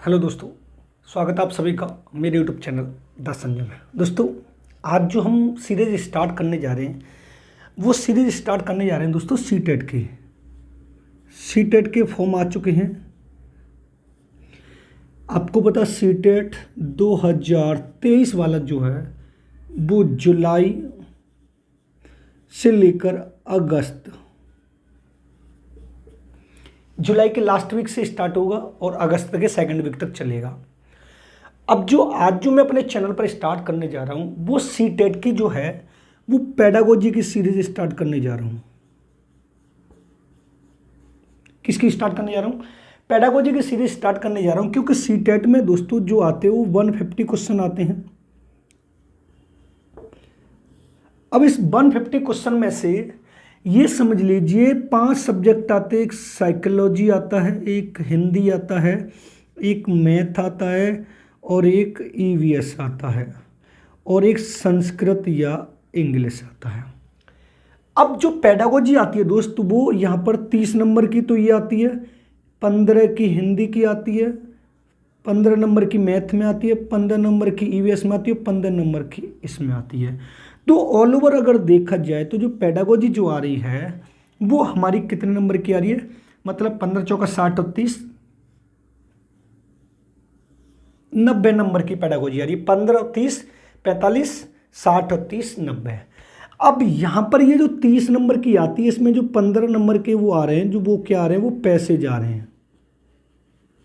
Hello दोस्तों, स्वागत है आप सभी का मेरे यूट्यूब चैनल द संजय में। दोस्तों, आज जो हम सीरीज स्टार्ट करने जा रहे हैं वो सीरीज स्टार्ट करने जा रहे हैं दोस्तों सी टेट के फॉर्म आ चुके हैं। आपको पता सी टेट 2023 वाला जो है वो जुलाई से लेकर अगस्त, जुलाई के लास्ट वीक से स्टार्ट होगा और अगस्त के सेकंड वीक तक चलेगा। अब जो आज जो मैं अपने चैनल पर स्टार्ट करने जा रहा हूँ वो सी टेट की जो है वो पेडागोजी की सीरीज स्टार्ट करने जा रहा हूँ। किसकी स्टार्ट करने जा रहा हूँ? पेडागोजी की सीरीज स्टार्ट करने जा रहा हूँ, क्योंकि सी टेट में दोस्तों जो आते हैं वो 150 क्वेश्चन आते हैं। अब इस 150 क्वेश्चन में से ये समझ लीजिए 5 सब्जेक्ट आते हैं। एक साइकोलॉजी आता है, एक हिंदी आता है, एक मैथ आता है और एक ईवीएस आता है और एक संस्कृत या इंग्लिश आता है। अब जो पेडागोजी आती है दोस्त वो यहाँ पर 30 नंबर की तो ये आती है, 15 की हिंदी की आती है, 15 नंबर की मैथ में आती है, 15 नंबर की ईवीएस में आती है, 15 नंबर की इसमें आती है। तो ऑल ओवर अगर देखा जाए तो जो पेडागोजी जो आ रही है वो हमारी कितने नंबर की आ रही है? मतलब 15 चौका 60 और 30 90 नंबर की पेडागोजी आ रही है। 15 और 30 45, 60 और 30 90। अब यहाँ पर ये जो 30 नंबर की आती है इसमें जो 15 नंबर के वो आ रहे हैं, जो वो क्या आ रहे हैं, वो पैसे जा रहे हैं।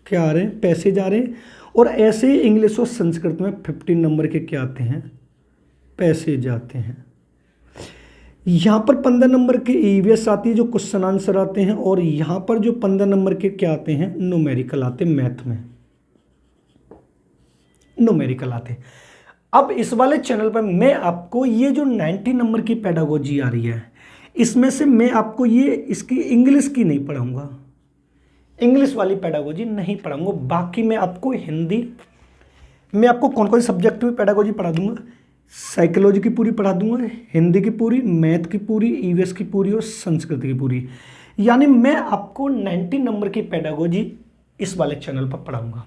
क्या आ रहे हैं? पैसे जा रहे हैं। और ऐसे इंग्लिश और संस्कृत में 15 नंबर के क्या आते हैं? पैसे जाते हैं। यहाँ पर 15 नंबर के ईवीएस आती है जो क्वेश्चन आंसर आते हैं, और यहाँ पर जो 15 नंबर के क्या आते हैं? न्यूमेरिकल आते हैं। मैथ में न्यूमेरिकल आते हैं। अब इस वाले चैनल पर मैं आपको ये जो 90 नंबर की पेडागोजी आ रही है इसमें से मैं आपको ये इसकी इंग्लिश की नहीं पढ़ाऊंगा, इंग्लिश वाली पेडागोजी नहीं पढ़ाऊंगा। बाकी मैं आपको हिंदी में आपको कौन कौन से सब्जेक्ट में पेडागोजी पढ़ा दूंगा। साइकोलॉजी की पूरी पढ़ा दूंगा, हिंदी की पूरी, मैथ की पूरी, ईवीएस की पूरी और संस्कृत की पूरी। यानी मैं आपको 90 नंबर की पेडागोजी इस वाले चैनल पर पढ़ाऊंगा।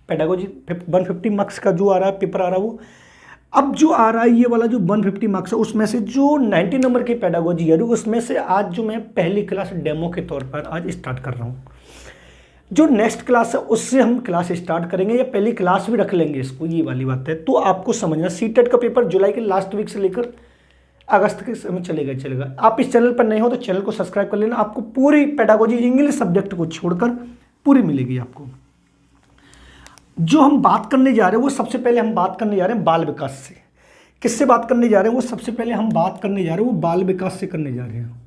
पेडागोजी 150 मार्क्स का जो आ रहा है पेपर आ रहा है वो अब जो आ रहा है ये वाला जो 150 मार्क्स है उसमें से जो 90 नंबर की पेडागोजी है उसमें से आज जो मैं पहली क्लास डेमो के तौर पर आज स्टार्ट कर रहा हूँ। जो नेक्स्ट क्लास है उससे हम क्लास स्टार्ट करेंगे या पहली क्लास भी रख लेंगे इसको, ये वाली बात है। तो आपको समझना सी टेट का पेपर जुलाई के लास्ट वीक से लेकर अगस्त के समय चलेगा। आप इस चैनल पर नए हो तो चैनल को सब्सक्राइब कर लेना। आपको पूरी पेडागोजी इंग्लिश सब्जेक्ट को छोड़कर पूरी मिलेगी आपको। जो हम बात करने जा रहे हैं वो सबसे पहले हम बात करने जा रहे हैं बाल विकास से। किससे बात करने जा रहे हैं? वो सबसे पहले हम बात करने जा रहे हैं वो बाल विकास से करने जा रहे हैं।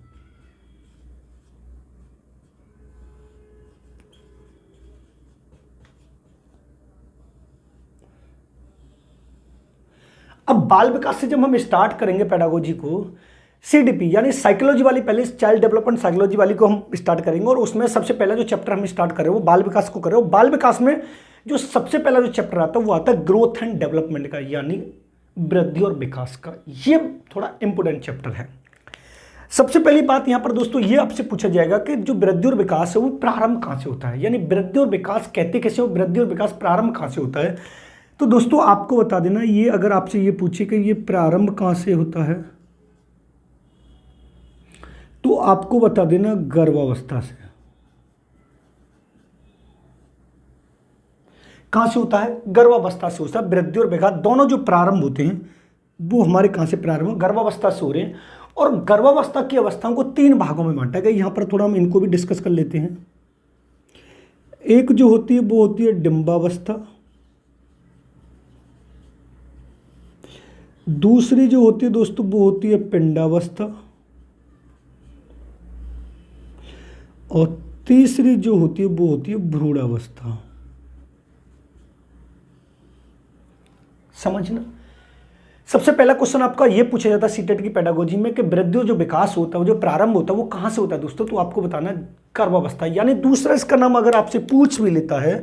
अब बाल विकास से जब हम स्टार्ट करेंगे पेडागोजी को, सीडीपी यानी साइकोलॉजी वाली, पहले चाइल्ड डेवलपमेंट साइकोलॉजी वाली को हम स्टार्ट करेंगे और उसमें सबसे पहला जो चैप्टर हम स्टार्ट कर रहे हैं वो बाल विकास को कर रहे हो। बाल विकास में जो सबसे पहला जो चैप्टर आता है वो आता है ग्रोथ एंड डेवलपमेंट का, यानी वृद्धि और विकास का। ये थोड़ा इंपोर्टेंट चैप्टर है। सबसे पहली बात यहां पर दोस्तों ये आपसे पूछा जाएगा कि जो वृद्धि और विकास है वो प्रारंभ कहां से होता है, यानी वृद्धि और विकास कहते कैसे हो, वृद्धि और विकास प्रारंभ कहां से होता है। तो दोस्तों आपको बता देना, ये अगर आपसे ये पूछे कि ये प्रारंभ कहां से होता है तो आपको बता देना गर्भावस्था से। कहां से होता है? गर्भावस्था से होता है। वृद्धि और विकास दोनों जो प्रारंभ होते हैं वो हमारे कहां से प्रारंभ? गर्भावस्था से हो रहे हैं। और गर्भावस्था की अवस्थाओं को 3 भागों में बांटा गया। यहां पर थोड़ा हम इनको भी डिस्कस कर लेते हैं। एक जो होती है वो होती है डिंबावस्था, दूसरी जो होती है दोस्तों वो होती है पिंडावस्था, और तीसरी जो होती है वो होती है भ्रूणावस्था। समझना, सबसे पहला क्वेश्चन आपका ये पूछा जाता है सीटेट की पेडागोजी में कि वृद्धि और जो विकास होता है, जो प्रारंभ होता है वो कहां से होता है दोस्तों? तो आपको बताना गर्भावस्था, यानी दूसरा इसका नाम अगर आपसे पूछ भी लेता है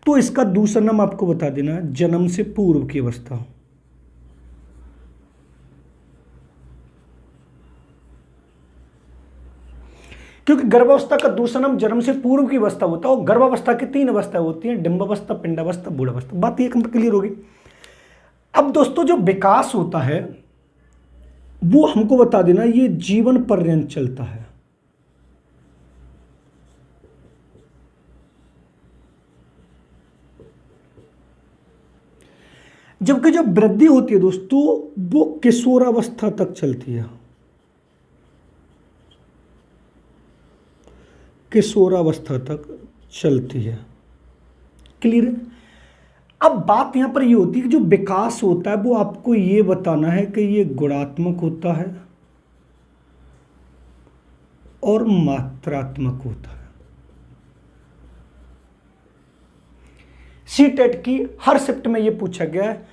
तो इसका दूसरा नाम आपको बता देना जन्म से पूर्व की अवस्था। क्योंकि गर्भावस्था का दूसरा नाम जन्म से पूर्व की अवस्था होता है और गर्भावस्था की 3 अवस्थाएं होती हैं, डिंबावस्था, पिंडावस्था, बूढ़ावस्था। बात ये क्लियर होगी। अब दोस्तों जो विकास होता है वो हमको बता देना ये जीवन पर्यंत चलता है। जबकि जो वृद्धि होती है दोस्तों वो किशोरावस्था तक चलती है, किशोरावस्था तक चलती है। क्लियर है। अब बात यहां पर ये होती है कि जो विकास होता है वो आपको ये बताना है कि ये गुणात्मक होता है और मात्रात्मक होता है। सीटेट की हर शिफ्ट में ये पूछा गया है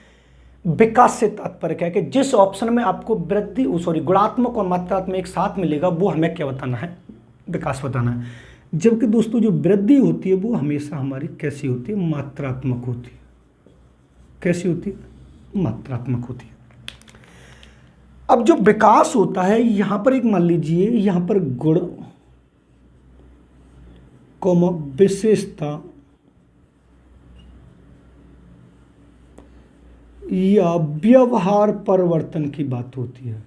विकास से तात्पर्य क्या है कि जिस ऑप्शन में आपको वृद्धि गुणात्मक और मात्रात्मक एक साथ मिलेगा वो हमें क्या बताना है, विकास बताना है। जबकि दोस्तों जो वृद्धि होती है वो हमेशा हमारी कैसी होती है, मात्रात्मक होती है। कैसी होती है, मात्रात्मक होती है। अब जो विकास होता है यहां पर एक मान लीजिए यहां पर गुण कौमा विशेषता या व्यवहार परिवर्तन की बात होती है।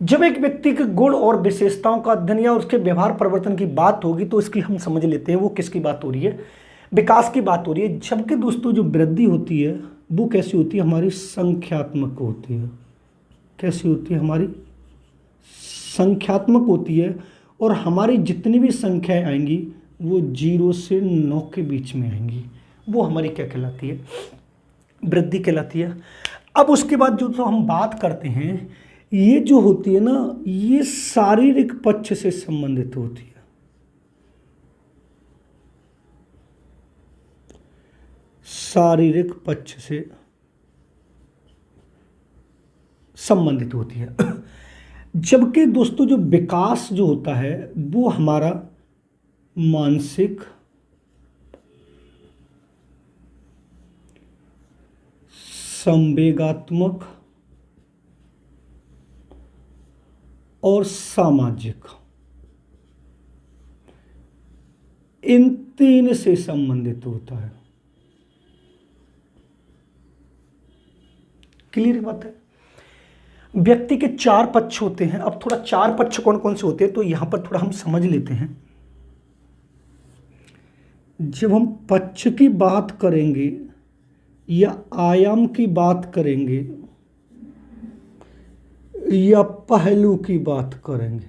जब एक व्यक्ति के गुण और विशेषताओं का अध्ययन या उसके व्यवहार परिवर्तन की बात होगी तो इसकी हम समझ लेते हैं वो किसकी बात हो रही है, विकास की बात हो रही है। जबकि दोस्तों जो वृद्धि होती है वो कैसी होती है, हमारी संख्यात्मक होती है। कैसी होती है, हमारी संख्यात्मक होती है और हमारी जितनी भी संख्याएं आएंगी वो 0 से 9 के बीच में आएंगी। वो हमारी क्या कहलाती है, वृद्धि कहलाती है। अब उसके बाद जो हम बात करते हैं ये जो होती है ना ये शारीरिक पक्ष से संबंधित होती है। शारीरिक पक्ष से संबंधित होती है। जबकि दोस्तों जो विकास जो होता है वो हमारा मानसिक, संवेगात्मक और सामाजिक, इन 3 से संबंधित होता है। क्लियर बात है। व्यक्ति के 4 पक्ष होते हैं। अब थोड़ा 4 पक्ष कौन कौन से होते हैं तो यहां पर थोड़ा हम समझ लेते हैं। जब हम पक्ष की बात करेंगे या आयाम की बात करेंगे या पहलू की बात करेंगे,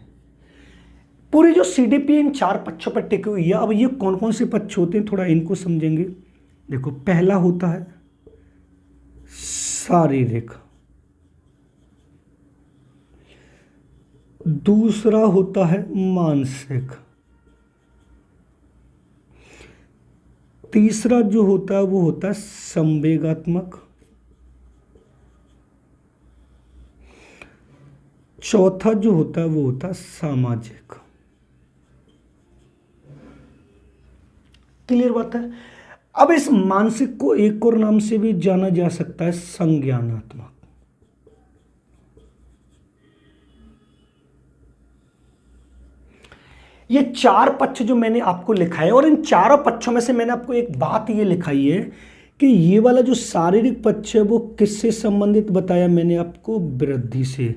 पूरी जो सीडीपी इन 4 पक्षों पर टिकी हुई है। अब ये कौन कौन से पक्ष होते हैं थोड़ा इनको समझेंगे। देखो पहला होता है शारीरिक, दूसरा होता है मानसिक, तीसरा जो होता है वो होता है संवेगात्मक, चौथा जो होता है वो होता है सामाजिक। क्लियर बात है। अब इस मानसिक को एक और नाम से भी जाना जा सकता है संज्ञानात्मक। ये 4 पक्ष जो मैंने आपको लिखा है और इन चारों पक्षों में से मैंने आपको एक बात ये लिखाई है कि ये वाला जो शारीरिक पक्ष है वो किससे संबंधित बताया मैंने आपको, वृद्धि से।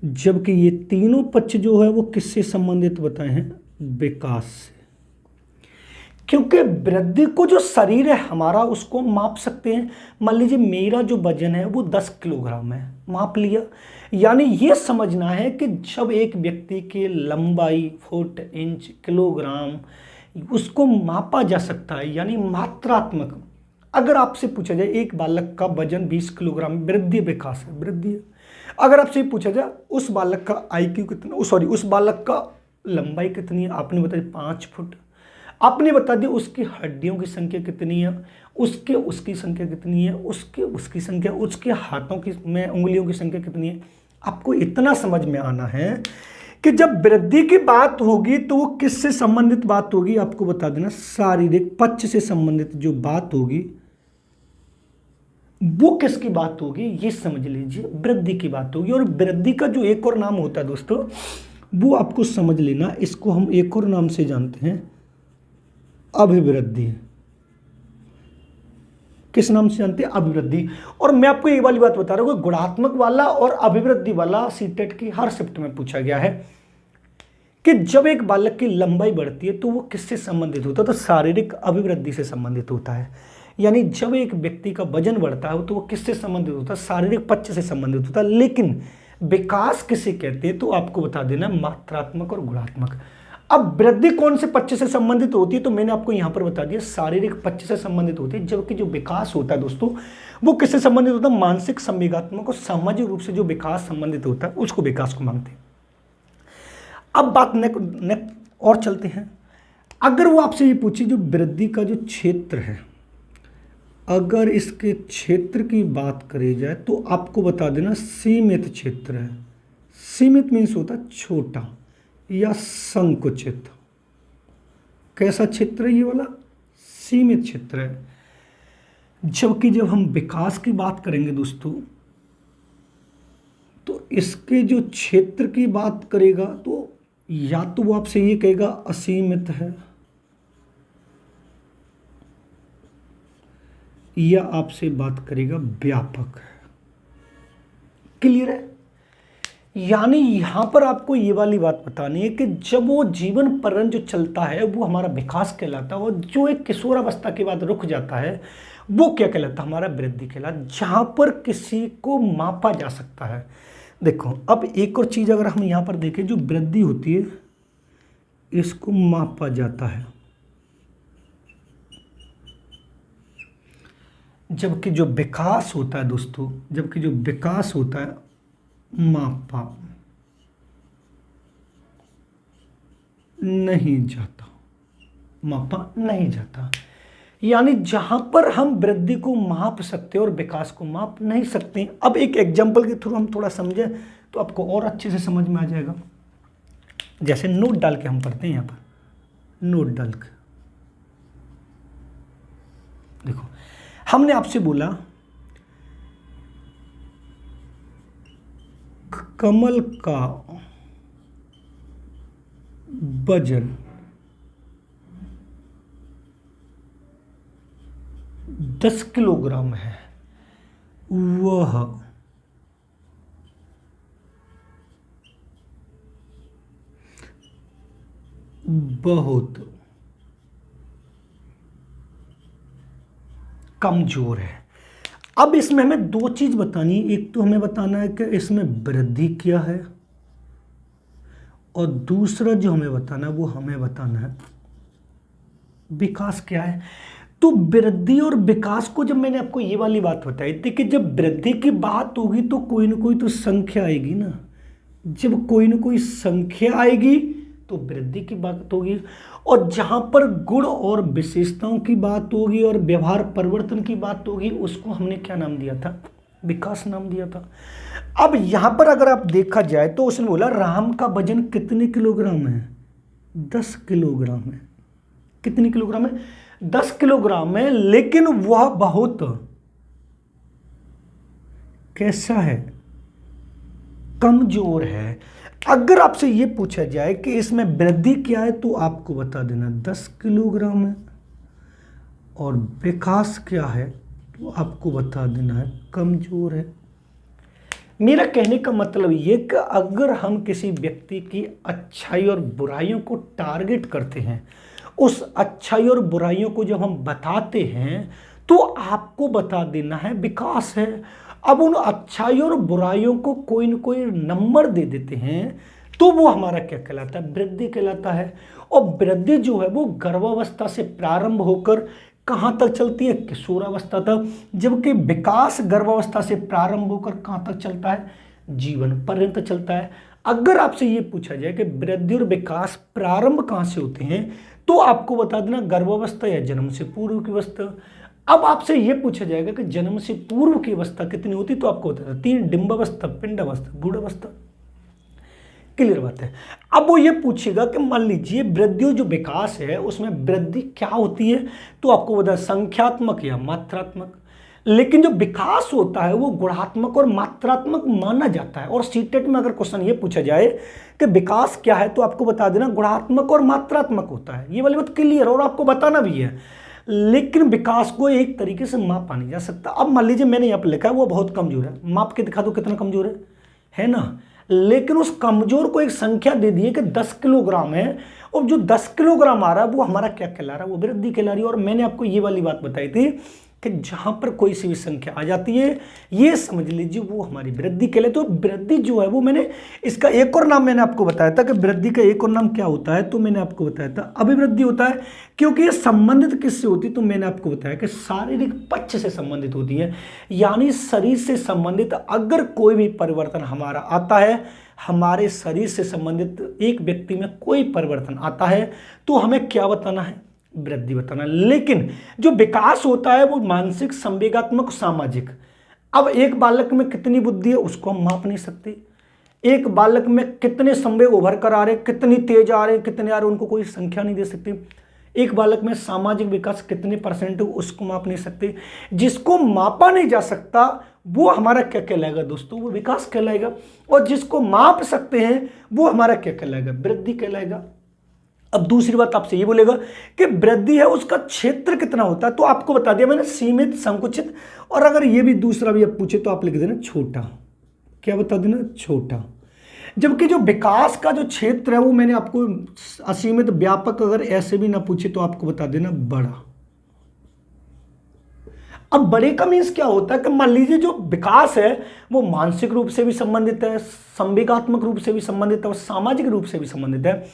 जबकि ये तीनों पक्ष जो है वो किससे संबंधित बताए हैं, विकास से। क्योंकि वृद्धि को जो शरीर है हमारा उसको माप सकते हैं। मान लीजिए मेरा जो वजन है वो 10 किलोग्राम है, माप लिया। यानी ये समझना है कि जब एक व्यक्ति की लंबाई फुट, इंच, किलोग्राम उसको मापा जा सकता है, यानी मात्रात्मक। अगर आपसे पूछा जाए एक बालक का वजन 20 किलोग्राम, वृद्धि विकास है, वृद्धि है। अगर आपसे पूछा जाए उस बालक का IQ कितना, उस बालक का लंबाई कितनी है, आपने बताया 5 फुट, आपने बता दिया उसकी हड्डियों की संख्या कितनी है, उसकी संख्या कितनी है, उसकी संख्या, उसके हाथों की में उंगलियों की संख्या कितनी है। आपको इतना समझ में आना है कि जब वृद्धि की बात होगी तो वो किससे संबंधित बात होगी, आपको बता देना शारीरिक पक्ष से संबंधित जो बात होगी वो किसकी बात होगी, ये समझ लीजिए, वृद्धि की बात होगी। और वृद्धि का जो एक और नाम होता है दोस्तों, वो आपको समझ लेना, इसको हम एक और नाम से जानते हैं, अभिवृद्धि। किस नाम से जानते हैं, अभिवृद्धि। और मैं आपको ये वाली बात बता रहा हूँ, गुणात्मक वाला और अभिवृद्धि वाला सीटेट की हर शिफ्ट में पूछा गया है कि जब एक बालक की लंबाई बढ़ती है तो वो किससे संबंधित होता है, तो शारीरिक अभिवृद्धि से संबंधित होता है। यानी जब एक व्यक्ति का वजन बढ़ता है तो वो किससे संबंधित होता है, शारीरिक पक्ष से संबंधित होता है। लेकिन विकास किसे कहते हैं, तो आपको बता देना मात्रात्मक और गुणात्मक। अब वृद्धि कौन से पक्ष से संबंधित होती है, तो मैंने आपको यहां पर बता दिया शारीरिक पक्ष से संबंधित होती है। जबकि जो विकास होता है दोस्तों, वो किससे संबंधित होता है, मानसिक, संवेगात्मक और सामाजिक रूप से जो विकास संबंधित होता है उसको विकास को मानते हैं। अब बात और चलते हैं। अगर वो आपसे ये पूछे जो वृद्धि का जो क्षेत्र है, अगर इसके क्षेत्र की बात करी जाए तो आपको बता देना सीमित क्षेत्र है। सीमित मीन्स होता है छोटा या संकुचित। कैसा क्षेत्र है ये वाला, सीमित क्षेत्र है। जबकि जब हम विकास की बात करेंगे दोस्तों, तो इसके जो क्षेत्र की बात करेगा तो या तो वो आपसे ये कहेगा असीमित है, या आपसे बात करेगा व्यापक है। क्लियर है। यानी यहां पर आपको ये वाली बात बतानी है कि जब वो जीवन पर्यंत जो चलता है वो हमारा विकास कहलाता है, और जो एक किशोरावस्था के बाद रुक जाता है वो क्या कहलाता है, हमारा वृद्धि कहलाता है, जहां पर किसी को मापा जा सकता है। देखो अब एक और चीज अगर हम यहां पर देखें, जो वृद्धि होती है इसको मापा जाता है, जबकि जो विकास होता है दोस्तों, जबकि जो विकास होता है मापा नहीं जाता, मापा नहीं जाता। यानी जहां पर हम वृद्धि को माप सकते हैं और विकास को माप नहीं सकते। अब एक एग्जांपल के थ्रू हम थोड़ा समझें तो आपको और अच्छे से समझ में आ जाएगा। जैसे नोट डाल के हम पढ़ते हैं, यहां पर नोट डाल के देखो, हमने आपसे बोला कमल का वजन 10 किलोग्राम है, वह बहुत कमजोर है। अब इसमें हमें दो चीज बतानी है, एक तो हमें बताना है कि इसमें वृद्धि क्या है, और दूसरा जो हमें बताना है वो हमें बताना है विकास क्या है। तो वृद्धि और विकास को जब मैंने आपको ये वाली बात बताई थी कि जब वृद्धि की बात होगी तो कोई ना कोई तो संख्या आएगी ना, जब कोई ना कोई संख्या आएगी तो वृद्धि की बात होगी, और जहां पर गुण और विशेषताओं की बात होगी और व्यवहार परिवर्तन की बात होगी उसको हमने क्या नाम दिया था, विकास नाम दिया था। अब यहां पर अगर आप देखा जाए तो उसने बोला राम का वजन कितने किलोग्राम है, 10 किलोग्राम है। कितने किलोग्राम है, 10 किलोग्राम है, लेकिन वह बहुत कैसा है, कमजोर है। अगर आपसे यह पूछा जाए कि इसमें वृद्धि क्या है तो आपको बता देना 10 किलोग्राम है, और विकास क्या है तो आपको बता देना है कमजोर है। मेरा कहने का मतलब ये कि अगर हम किसी व्यक्ति की अच्छाई और बुराइयों को टारगेट करते हैं, उस अच्छाई और बुराइयों को जब हम बताते हैं तो आपको बता देना है विकास है। अब उन अच्छाई और बुराइयों को कोई न कोई नंबर दे देते हैं तो वो हमारा क्या कहलाता है, वृद्धि कहलाता है। और वृद्धि जो है वो गर्भावस्था से प्रारंभ होकर कहाँ तक चलती है, किशोरावस्था तक, जबकि विकास गर्भावस्था से प्रारंभ होकर कहाँ तक चलता है, जीवन पर्यंत चलता है। अगर आपसे ये पूछा जाए कि वृद्धि और विकास प्रारंभ कहाँ से होते हैं तो आपको बता देना गर्भावस्था या जन्म से पूर्व की अवस्था। अब आपसे यह पूछा जाएगा कि जन्म से पूर्व की अवस्था कितनी होती, तो आपको बता देना 3, डिंबावस्था, पिंडावस्था, गूढ़ावस्था। क्लियर बात है। अब वो ये पूछेगा कि मान लीजिए वृद्धि जो विकास है उसमें वृद्धि क्या होती है, तो आपको बता संख्यात्मक या मात्रात्मक। लेकिन जो विकास होता है वो गुणात्मक और मात्रात्मक माना जाता है। और सीटेट में अगर क्वेश्चन ये पूछा जाए कि विकास क्या है, तो आपको बता देना गुणात्मक और मात्रात्मक होता है, ये वाली बात क्लियर, और आपको बताना भी है। लेकिन विकास को एक तरीके से मापा नहीं जा सकता। अब मान लीजिए मैंने यहाँ पर लिखा है वो बहुत कमजोर है, माप के दिखा दो कितना कमजोर है ना। लेकिन उस कमजोर को एक संख्या दे दी है कि 10 किलोग्राम है, और जो 10 किलोग्राम आ रहा है वो हमारा क्या कहला रहा है, वो वृद्धि कहला रही है। और मैंने आपको ये वाली बात बताई थी कि जहां पर कोई सी भी संख्या आ जाती है ये समझ लीजिए वो हमारी वृद्धि कहलाती है। तो वृद्धि जो है वो मैंने इसका एक और नाम मैंने आपको बताया था कि वृद्धि का एक और नाम क्या होता है, तो मैंने आपको बताया था अभिवृद्धि होता है। क्योंकि ये संबंधित किससे होती है, तो मैंने आपको बताया कि शारीरिक पक्ष से संबंधित होती है, यानी शरीर से संबंधित अगर कोई भी परिवर्तन हमारा आता है, हमारे शरीर से संबंधित एक व्यक्ति में कोई परिवर्तन आता है, तो हमें क्या बताना है, वृद्धि बताना। लेकिन जो विकास होता है वो मानसिक, संवेगात्मक, सामाजिक। अब एक बालक में कितनी बुद्धि है उसको हम माप नहीं सकते, एक बालक में कितने संवेग उभर कर आ रहे, कितनी तेज आ रहे, कितने आ रहे, उनको कोई संख्या नहीं दे सकती। एक बालक में सामाजिक विकास कितने परसेंट है उसको माप नहीं सकते। जिसको मापा नहीं जा सकता वो हमारा क्या कहलाएगा दोस्तों, वो विकास कहलाएगा। और जिसको माप सकते हैं वो हमारा क्या कहलाएगा, वृद्धि कहलाएगा। अब दूसरी बात आपसे ये बोलेगा कि वृद्धि है उसका क्षेत्र कितना होता है, तो आपको बता दिया मैंने सीमित, संकुचित, और अगर ये भी दूसरा भी अब पूछे तो आप लिख देना छोटा। क्या बता देना, छोटा। जबकि जो विकास का जो क्षेत्र है वो मैंने आपको असीमित, व्यापक, अगर ऐसे भी ना पूछे तो आपको बता देना बड़ा। अब बड़े का मीन्स क्या होता है कि मान लीजिए जो विकास है वो मानसिक रूप से भी संबंधित है, संवेगात्मक रूप से भी संबंधित है और सामाजिक रूप से भी संबंधित है।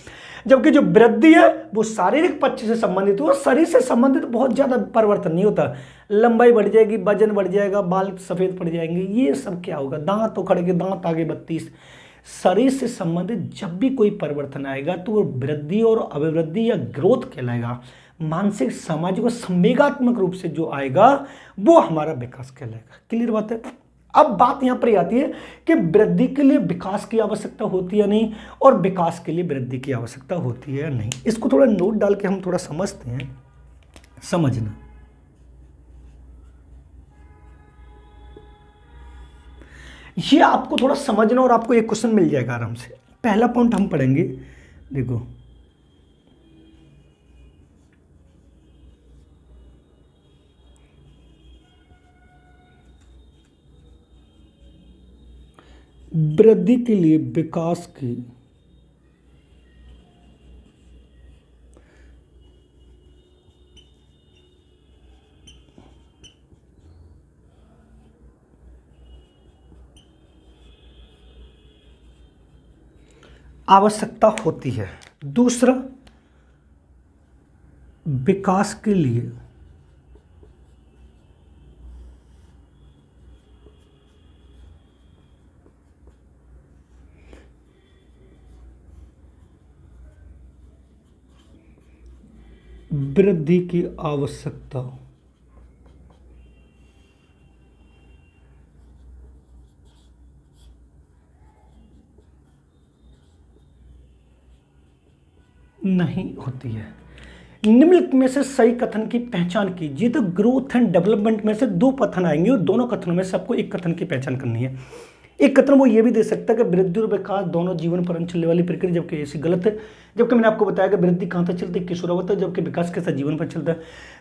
जबकि जो वृद्धि है वो शारीरिक पक्ष से संबंधित है, और शरीर से संबंधित बहुत ज्यादा परिवर्तन नहीं होता। लंबाई बढ़ जाएगी, वजन बढ़ जाएगा, बाल सफेद पड़ जाएंगे, ये सब क्या होगा, दांत उखड़ के दांत आगे 32। शरीर से संबंधित जब भी कोई परिवर्तन आएगा तो वो वृद्धि और अभिवृद्धि या ग्रोथ कहलाएगा। मानसिक, सामाजिक और संवेगात्मक रूप से जो आएगा वो हमारा विकास कहलाएगा। क्लियर बात है। अब बात यहां पर आती है कि वृद्धि के लिए विकास की आवश्यकता होती है या नहीं, और विकास के लिए वृद्धि की आवश्यकता होती है या नहीं। इसको थोड़ा नोट डाल के हम थोड़ा समझते हैं, समझना। ये आपको थोड़ा समझना और आपको एक क्वेश्चन मिल जाएगा आराम से। पहला पॉइंट हम पढ़ेंगे, देखो वृद्धि के लिए विकास की आवश्यकता होती है। दूसरा, विकास के लिए वृद्धि की आवश्यकता नहीं होती है। निम्नलिखित में से सही कथन की पहचान कीजिए। तो ग्रोथ एंड डेवलपमेंट में से दो कथन आएंगे और दोनों कथनों में से आपको एक कथन की पहचान करनी है। एक कथन वो ये भी दे सकता है कि वृद्धि और विकास दोनों जीवन पर चलने वाली प्रक्रिया, जबकि ऐसी गलत है। जबकि मैंने आपको बताया कि वृद्धि कहाँ तक चलती है, किशोरावस्था, जबकि विकास के साथ जीवन पर चलता है।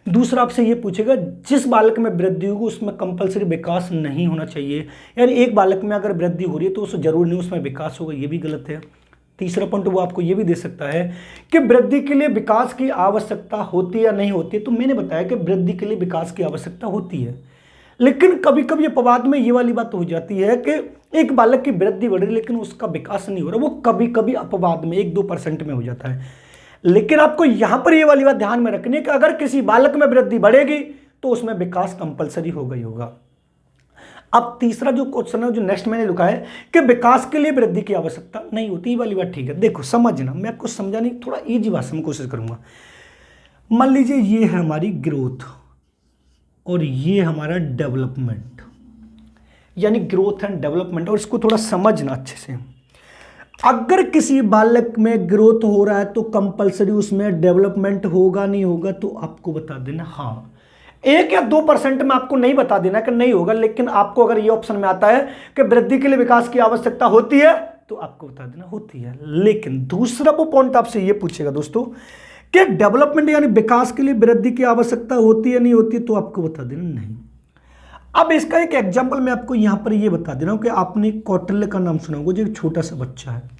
दूसरा आपसे ये पूछेगा जिस बालक में वृद्धि होगी उसमें कंपलसरी विकास नहीं होना चाहिए, यानी एक बालक में अगर वृद्धि हो रही है तो उसे जरूरी नहीं उसमें विकास होगा, ये भी गलत है। तीसरा पॉइंट वो आपको ये भी दे सकता है कि वृद्धि के लिए विकास की आवश्यकता होती है या नहीं होती है। तो मैंने बताया कि वृद्धि के लिए विकास की आवश्यकता होती है, लेकिन कभी कभी अपवाद में ये वाली बात हो जाती है कि एक बालक की वृद्धि बढ़ रही लेकिन उसका विकास नहीं हो रहा। वो कभी कभी अपवाद में 1-2% में हो जाता है। लेकिन आपको यहां पर ये वाली बात ध्यान में रखनी है कि अगर किसी बालक में वृद्धि बढ़ेगी तो उसमें विकास कंपलसरी होगा ही होगा। अब तीसरा जो क्वेश्चन है जो नेक्स्ट मैंने लिखा है कि विकास के लिए वृद्धि की आवश्यकता नहीं होती, ये वाली बात ठीक है। देखो समझना, मैं आपको समझाने की थोड़ा इजी भाषा में कोशिश करूंगा। मान लीजिए ये है हमारी ग्रोथ और ये हमारा डेवलपमेंट, यानी ग्रोथ एंड डेवलपमेंट, और इसको थोड़ा समझना अच्छे से। अगर किसी बालक में ग्रोथ हो रहा है तो कंपलसरी उसमें डेवलपमेंट होगा नहीं होगा, तो आपको बता देना हाँ। 1 या 2% में आपको नहीं बता देना कि नहीं होगा, लेकिन आपको अगर ये ऑप्शन में आता है कि वृद्धि के लिए विकास की आवश्यकता होती है तो आपको बता देना होती है। लेकिन दूसरा वो पॉइंट आपसे ये पूछेगा दोस्तों कि डेवलपमेंट यानी विकास के लिए वृद्धि की आवश्यकता होती है नहीं होती है, तो आपको बता देना नहीं। अब इसका एक एग्जाम्पल मैं आपको यहां पर ये बता दे रहा हूं कि आपने कौटिल्य का नाम सुना होगा, जो एक छोटा सा बच्चा है।